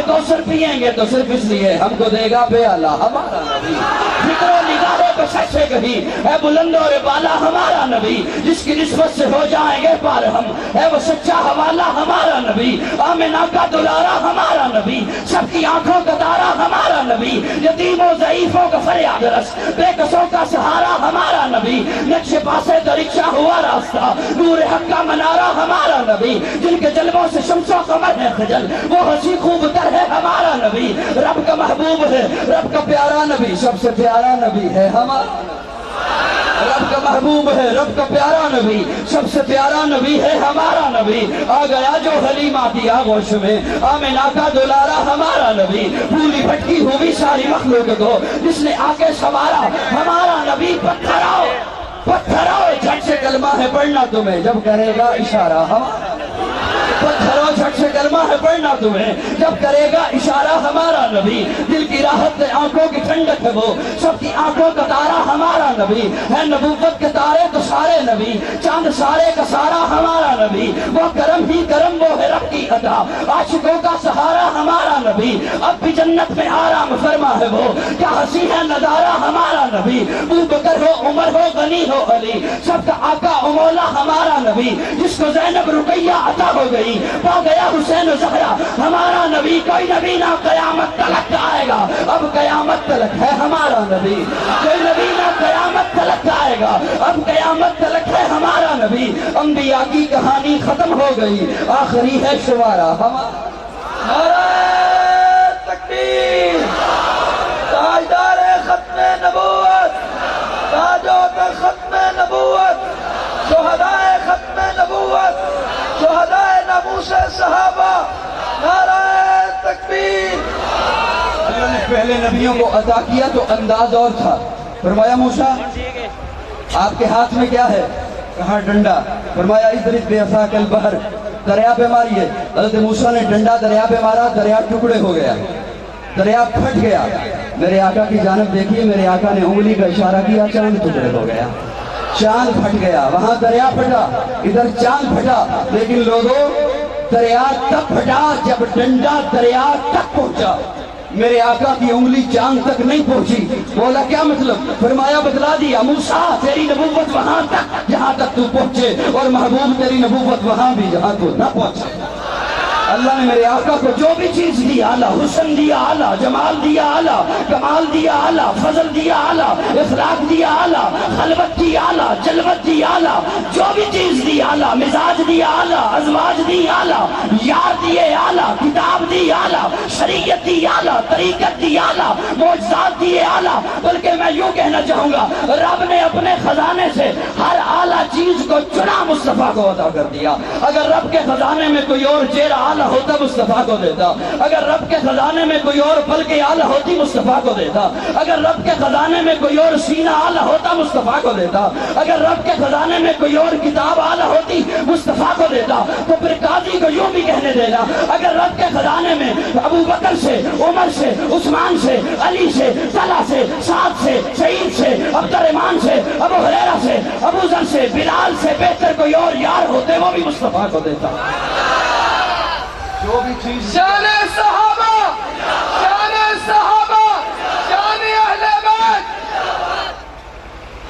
کوثر پیئیں گے تو صرف اس لیے ہم کو دے گا پیالہ ہمارا نبی، فکر و نگاہ پہ سچ سے کہیں اے بلند اور بالا ہمارا نبی، جس کی نسبت سے ہو جائیں گے پار ہم، اے وہ سچا حوالہ ہمارا نبی، آمنہ کا دلارا ہمارا نبی، سب کی آنکھوں کا تارا ہمارا نبی، یتیم و ضعیفوں کا فریاد رس، بے کسوں کا سہارا ہمارا نبی، نقش پاسے درکشہ ہوا راستہ، نور حق کا منارہ ہمارا نبی، جن کے جلووں سے شمس و قمر ہے خجل، وہ ہنسی خوب تر ہے ہمارا نبی، رب کا محبوب ہے، رب کا پیارا نبی، سب سے پیارا نبی ہے ہمارا، رب کا محبوب ہے، رب کا پیارا نبی، سب سے پیارا نبی ہے ہمارا نبی، آ گیا جو حلیمہ کی آغوش میں، آمنہ کا دلارا ہمارا نبی، پھولی بھٹکی ہوئی ساری مخلوق کو جس نے آ کے سوارا ہمارا نبی، پتھر آؤ جھٹ سے کلمہ ہے پڑھنا تمہیں جب کرے گا اشارہ ہمارا، پتھروں جھٹ سے کلمہ ہے پڑھنا تمہیں جب کرے گا اشارہ ہمارا نبی، دل کی راحت ہے آنکھوں کی ٹھنڈک ہے وہ، سب کی آنکھوں کا تارا ہمارا نبی ہے، نبوت کے تارے تو سارے نبی، چاند سارے کا سارا ہمارا نبی، وہ کرم ہی کرم وہ ہے رب کی عطا، عاشقوں کا سہارا ہمارا نبی، اب بھی جنت میں آرام فرما ہے وہ، کیا ہنسی ہے نظارہ ہمارا نبی، ابو بکر ہو عمر ہو غنی ہو علی، سب کا آقا و مولا ہمارا نبی، جس کو زینب رقیہ عطا ہو گئی، پا گیا حسین و زہرا ہمارا نبی، کوئی نبی نہ قیامت تلک آئے گا، اب قیامت تلک ہے ہمارا نبی، کوئی نبی نہ قیامت تلک آئے گا، اب قیامت تلک ہے ہمارا نبی، انبیاء کی کہانی ختم ہو گئی، آخری ہے شمارہ ہمارا، نعرہ تکبیر، تاجدار ختم نبوت، تاجوں کا ختم نبوت، شہدائے ختم نبوت، شہدائے ناموس صحابہ، نعرہ تکبیر۔ اللہ نے پہلے نبیوں کو عطا کیا تو انداز اور تھا، فرمایا موسیٰ آپ کے ہاتھ میں کیا ہے؟ کہا ڈنڈا، فرمایا اضرب بعصاک البحر، دریا پہ ماریے، حضرت موسیٰ نے ڈنڈا دریا پہ مارا، دریا ٹکڑے ہو گیا، دریا پھٹ گیا، میرے آقا کی جانب دیکھیے، میرے آقا نے انگلی کا اشارہ کیا، چاند ٹکڑے ہو گیا، چاند پھٹ گیا، وہاں دریا پھٹا، ادھر چاند پھٹا، لیکن لوگوں دریا تب پھٹا جب ڈنڈا دریا تک پہنچا، میرے آقا کی انگلی چاند تک نہیں پہنچی، بولا کیا مطلب؟ فرمایا بتلا دیا، موسیٰ تیری نبوت وہاں تک جہاں تک تو پہنچے، اور محبوب تیری نبوت وہاں بھی جہاں تو نہ پہنچے۔ اللہ نے میرے آقا کو جو بھی چیز دی اعلیٰ، حسن دیا اعلیٰ، جمال دیا اعلیٰ، کمال دیا اعلیٰ، فضل دیا اعلیٰ، اخلاق دیا اعلیٰ، خلوت دی اعلیٰ، جلوت دی اعلیٰ، جو بھی چیز دی اعلیٰ، مزاج دی اعلیٰ، ازواج دی اعلیٰ، یار دیے اعلیٰ، کتاب دی اعلیٰ، شریعت دی اعلیٰ، طریقت دی اعلیٰ، معجزات دیے اعلیٰ، بلکہ میں یوں کہنا چاہوں گا رب نے اپنے خزانے سے ہر اعلیٰ چیز کو چنا، مصطفیٰ کو عطا کر دیا۔ اگر رب کے خزانے میں کوئی اور چہرہ اعلیٰ ہوتا مصطفیٰ کو دیتا، اگر رب کے خزانے میں کوئی اور پل کے اعلیٰ ہوتی مصطفیٰ کو دیتا، اگر رب کے خزانے میں کوئی اور سینہ اعلیٰ ہوتا مصطفیٰ کو دیتا، اگر رب کے خزانے میں کوئی اور کتاب اعلیٰ ہوتی مصطفیٰ کو دیتا، تو پھر قاضی کو یوں بھی کہنے دینا اگر رب کے خزانے میں ابو بکر سے، عمر سے، عثمان سے، علی سے، طلحہ سے، سعد سے، سعید سے، عبد الرحمن سے، ابو ہریرہ سے، ابو ذر سے، بلال سے بہتر کوئی اور یار ہوتے وہ بھی مصطفیٰ کو دیتا۔ جو بھی چیز شان صحابہ، شان صحابہ، شان اہل بیت،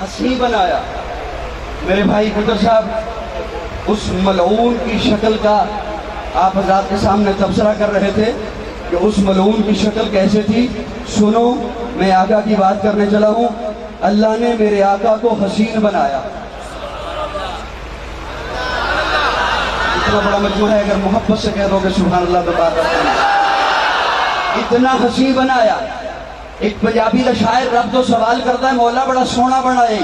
ہنسی بنایا۔ میرے بھائی قدر صاحب اس ملعون کی شکل کا آپ حضرات کے سامنے تبصرہ کر رہے تھے کہ اس ملعون کی شکل کیسے تھی، سنو میں آقا کی بات کرنے چلا ہوں، اللہ نے میرے آقا کو حسین بنایا۔ اتنا بڑا مجموعہ ہے، اگر محبت سے کہہ دو کہ سبحان اللہ تو بات کرتے ہیں، اتنا حسین بنایا۔ ایک پنجابی کا شاعر رب تو سوال کرتا ہے مولا بڑا سونا بنائے،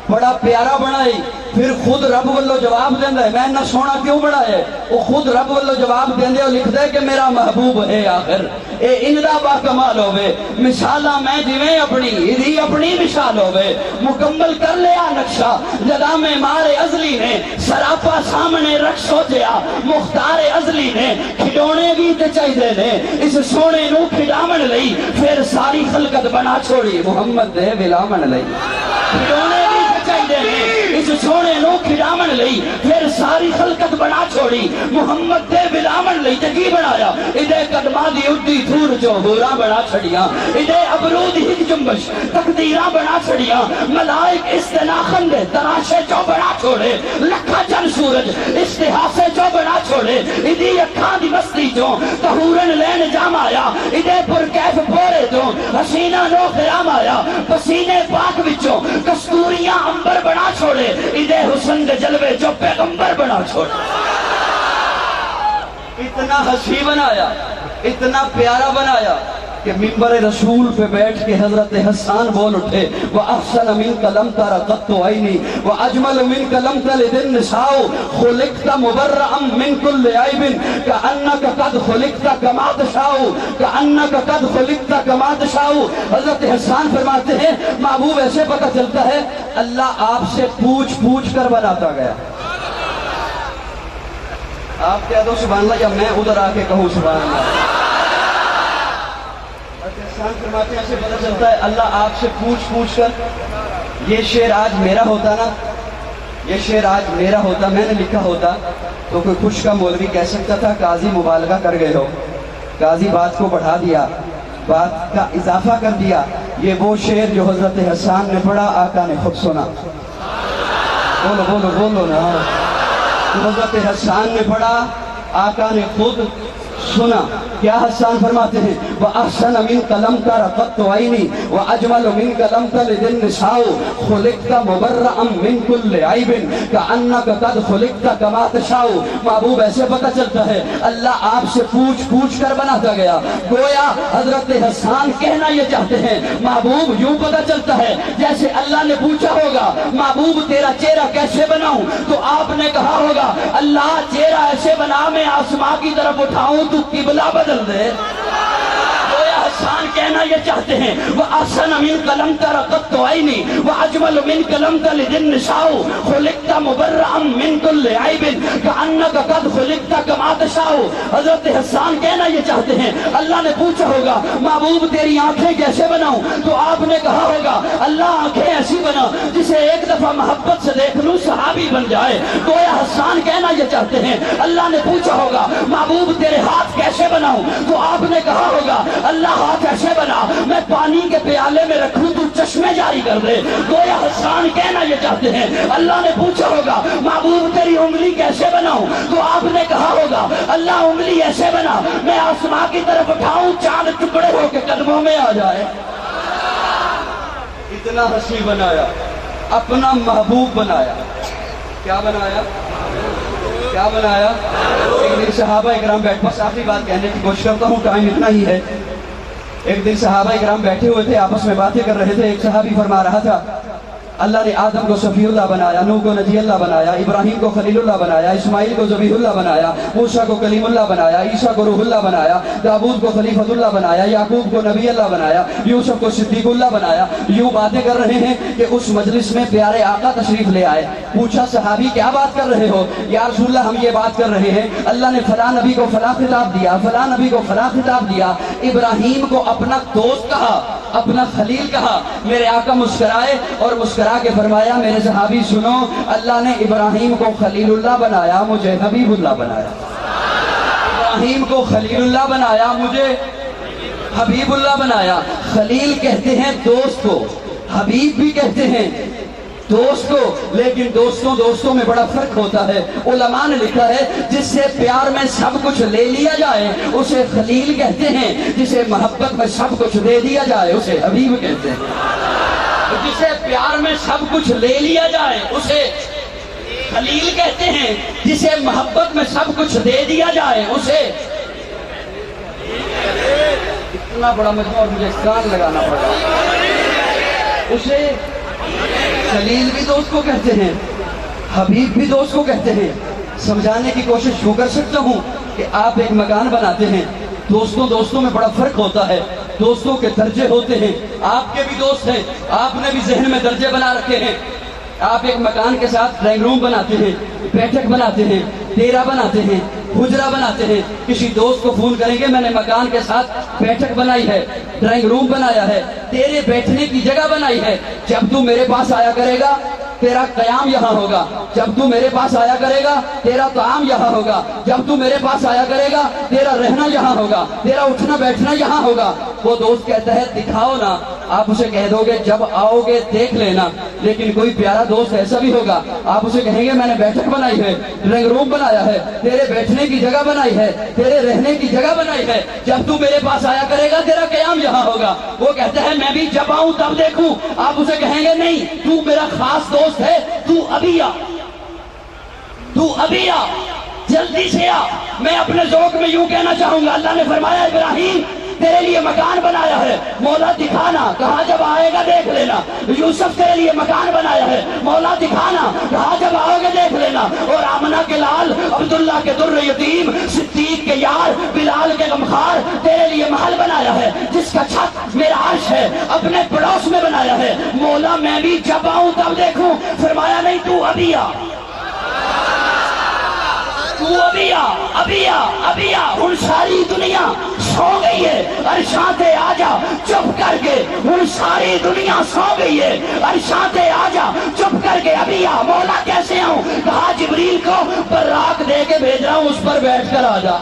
بڑا پیارا بنائے، پھر خود رب واللو جواب دیندہ ہے میں نہ سونا کیوں بنائے، وہ خود رب واللو جواب دیندے اور لکھ دے کہ میرا محبوب ہے آخر اے اندہ با کمال ہوئے، مثالہ میں جویں اپنی ادھی اپنی مثال ہوئے، مکمل کر لیا نقشہ جدا میں مارے ازلی نے، سراپا سامنے رکھ سوچیا مختار ازلی نے، کھڈونے بھی تے چاہیے نے اس سونے نو کھڈامن لئی، پھر ساری خلقت بنا چھوڑی محمد دے بلامن لئی، کھڈونے بھی تے چاہیے نے اس سونے نو کھڑامن لئی پھر ساری خلقت بنا چھوڑی محمد دے بلامن لئی تے کی بنایا ادے قدمہ دی اڈی دھور جو ہورا بنا چھڑیاں ادے ابرود ہک جنبش تقدیراں بنا چھڑیاں ملائک استناخن دے تراشے جو بنا چھوڑے لکھا چن سورج استحاسے جو بنا چھوڑے ادی اکھاں دی مستی جو تہورن لین جام آیا ادے پر کیف پورے جو حسینہ نو خرام آیا پسینے پاک وچوں کستوریاں امبر بنا چھوڑے ادے حسن دے جلوے جو پیغمبر بنا چھوڑے اتنا حسین بنایا اتنا پیارا بنایا کہ منبر رسول پہ بیٹھ کے حضرت حسان بول اٹھے وَأَحْسَنَ مِنْكَ لَمْ تَرَ قَطُّ عَيْنِي وَأَجْمَلُ مِنْكَ لَمْ تَلِدِ النِّسَاءُ خُلِقْتَ مُبَرَّأً مِنْ كُلِّ عَيْبٍ كَأَنَّكَ قَدْ خُلِقْتَ كَمَا تَشَاءُ كَأَنَّكَ قَدْ خُلِقْتَ كَمَا تَشَاءُ حضرت حسان فرماتے ہیں محبوب ایسے پتہ چلتا ہے اللہ آپ سے پوچھ پوچھ کر بناتا گیا آپ کہہ دو سبحان اللہ یا میں ادھر آ کے کہوں سبحان اللہ حسان فرماتے ہیں ایسے پتہ چلتا ہے اللہ آپ سے پوچھ پوچھ کر یہ شعر آج میرا ہوتا نا یہ شعر آج میرا ہوتا میں نے لکھا ہوتا تو کوئی خوش کا مولوی کہہ سکتا تھا قاضی مبالغہ کر گئے ہو قاضی بات کو بڑھا دیا بات کا اضافہ کر دیا یہ وہ شعر جو حضرت حسان نے پڑھا آقا نے خود سنا بولو بولو بولو نا حضرت حسان نے پڑھا آقا نے خود سنا کیا حسان فرماتے ہیں وَأَحْسَنَ مِنْكَ لَمْ تَرَ قَطُّ عَيْنِي وَأَجْمَلُ مِنْكَ لَمْ تَلِدِ النِّسَاءُ خُلِقْتَ مُبَرَّأً مِنْ كُلِّ عَيْبٍ كَأَنَّكَ قَدْ خُلِقْتَ كَمَا تَشَاءُ محبوب ایسے پتہ چلتا ہے اللہ آپ سے پوچھ پوچھ کر بناتا گیا گویا حضرت حسان کہنا یہ چاہتے ہیں محبوب یوں پتہ چلتا ہے جیسے اللہ نے پوچھا ہوگا محبوب تیرا چہرہ کیسے بناؤں تو آپ نے کہا ہوگا اللہ چہرہ ایسے بنا میں آسمان کی طرف اٹھاؤں تو قبلہ بدل دے گویا حسان کہنا یہ چاہتے ہیں وَأَحْسَنَ مِنْكَ لَمْ تَرَ قَطُّ عَيْنِي وَأَجْمَلُ مِنْكَ لَمْ تَلِدِ النِّسَاءُ خُلِقْتَ مُبَرَّأً مِنْ كُلِّ عَيْبٍ كَأَنَّكَ قَدْ خُلِقْتَ كَمَا تَشَاءُ حضرت حسان کہنا یہ چاہتے ہیں اللہ نے پوچھا ہوگا محبوب تیری آنکھیں کیسے بناؤں تو آپ نے کہا ہوگا اللہ آنکھیں ایسی بنا جسے ایک دفعہ محبت سے دیکھ لوں صحابی بن جائے گویا حسان کہنا یہ چاہتے ہیں اللہ نے پوچھا ہوگا محبوب تیرے ہاتھ کیسے بناؤں تو آپ نے کہا ہوگا اللہ ہاتھ ایسے بنا میں پانی کے پیالے میں رکھوں تو چشمے جاری کر دے گویا حسان کہنا یہ چاہتے ہیں اللہ نے پوچھا ہوگا محبوب تیری انگلی کیسے بناؤں تو آپ نے کہا ہوگا اللہ انگلی ایسے بنا میں آسمان کی طرف اٹھاؤں چاند ٹکڑے ہو کے قدموں میں آ جائے اتنا حسین بنایا اپنا محبوب بنایا کیا بنایا کیا بنایا ایک دن صحابہ اکرام بیٹھ بس آخری بات کہنے کی کوشش کرتا ہوں ٹائم اتنا ہی ہے ایک دن صحابہ اکرام بیٹھے ہوئے تھے آپس میں باتیں کر رہے تھے ایک صحابی فرما رہا تھا اللہ نے آدم کو صفی اللہ بنایا نوح کو نجی اللہ بنایا ابراہیم کو خلیل اللہ بنایا اسماعیل کو ذبیح اللہ بنایا موسیٰ کو کلیم اللہ بنایا عیسیٰ کو روح اللہ بنایا داؤد کو خلیفۃ اللہ بنایا یعقوب کو نبی اللہ بنایا یوسف کو صدیق اللہ بنایا یوں باتیں کر رہے ہیں کہ اس مجلس میں پیارے آقا تشریف لے آئے پوچھا صحابی کیا بات کر رہے ہو یا رسول اللہ ہم یہ بات کر رہے ہیں اللہ نے فلاں نبی کو فلاں خطاب دیا فلاں نبی کو فلاں خطاب دیا ابراہیم کو اپنا دوست کہا اپنا خلیل کہا میرے آقا مسکرائے اور مسکرا کے فرمایا میرے صحابی سنو اللہ نے ابراہیم کو خلیل اللہ بنایا مجھے حبیب اللہ بنایا ابراہیم کو خلیل اللہ بنایا مجھے حبیب اللہ بنایا خلیل کہتے ہیں دوست کو حبیب بھی کہتے ہیں دوست کو لیکن دوستوں میں بڑا فرق ہوتا ہے علماء نے لکھا ہے جس سے پیار میں سب کچھ لے لیا جائے اسے خلیل کہتے ہیں جسے محبت میں سب کچھ دے دیا جائے اسے حبیب کہتے ہیں جسے پیار میں سب کچھ لے لیا جائے اسے خلیل کہتے ہیں جسے محبت میں سب کچھ دے دیا جائے اسے اتنا بڑا مجموعہ مجھے کان لگانا پڑا اسے خلیل بھی دوست کو کہتے ہیں حبیب بھی دوست کو کہتے ہیں سمجھانے کی کوشش یوں کر سکتا ہوں کہ آپ ایک مکان بناتے ہیں دوستوں میں بڑا فرق ہوتا ہے دوستوں کے درجے ہوتے ہیں آپ کے بھی دوست ہیں آپ نے بھی ذہن میں درجے بنا رکھے ہیں آپ ایک مکان کے ساتھ ڈرائنگ روم بناتے ہیں بیٹھک بناتے ہیں ڈیرا بناتے ہیں حجرہ بناتے ہیں کسی دوست کو فون کریں گے میں نے مکان کے ساتھ بیٹھک بنائی ہے ڈرائنگ روم بنایا ہے تیرے بیٹھنے کی جگہ بنائی ہے جب تو میرے پاس آیا کرے گا تیرا قیام یہاں ہوگا، جب تو میرے پاس آیا کرے گا تیرا طعام یہاں ہوگا، جب تو میرے پاس آیا کرے گا تیرا رہنا یہاں ہوگا، تیرا اٹھنا بیٹھنا یہاں ہوگا۔ وہ دوست کہتا ہے دکھاؤ نا، آپ اسے کہہ دو گے جب آؤ گے دیکھ لینا۔ لیکن کوئی پیارا دوست ایسا بھی ہوگا، آپ اسے کہیں گے میں نے بیٹھک بنائی ہے، ڈرائنگ روم بنایا ہے، تیرے بیٹھنے کی جگہ بنائی ہے، تیرے رہنے کی جگہ بنائی ہے، جب تو میرے پاس آیا کرے گا تیرا قیام یہاں ہوگا۔ وہ کہتا ہے میں بھی جب آؤں تب دیکھوں، آپ اسے کہیں گے نہیں، تو میرا خاص دوست ہے، تو ابھی آ، تو ابھی آ، جلدی سے آ۔ میں اپنے ذوق میں یوں کہنا چاہوں گا، اللہ نے فرمایا ابراہیم تیرے لیے مکان بنایا ہے، مولا دکھانا، کہا جب آئے گا دیکھ لینا۔ یوسف تیرے لیے مکان بنایا ہے، مولا دکھانا، کہا جب آؤ گے دیکھ لینا۔ اور آمنہ کے لال، عبداللہ کے در یتیم، صدیق کے یار، بلال کے غمخوار، تیرے لیے محل بنایا ہے جس کا چھت میرا عرش ہے، اپنے پڑوس میں بنایا ہے۔ مولا میں بھی جب آؤں تب دیکھوں، فرمایا نہیں تو ابھی آ، تو ابھی آ، ابھی آ، ابھی آ۔ ہن ساری دنیا سو گئی ہے، عرشاں تے آ جا چپ کر کے، ہن ساری دنیا سو گئی ہے، عرشاں تے آ جا چپ کر کے، ابھی آ۔ مولا کیسے آؤں؟ کہا جبریل کو براق دے کے بھیج رہا ہوں، اس پر بیٹھ کر آ جا۔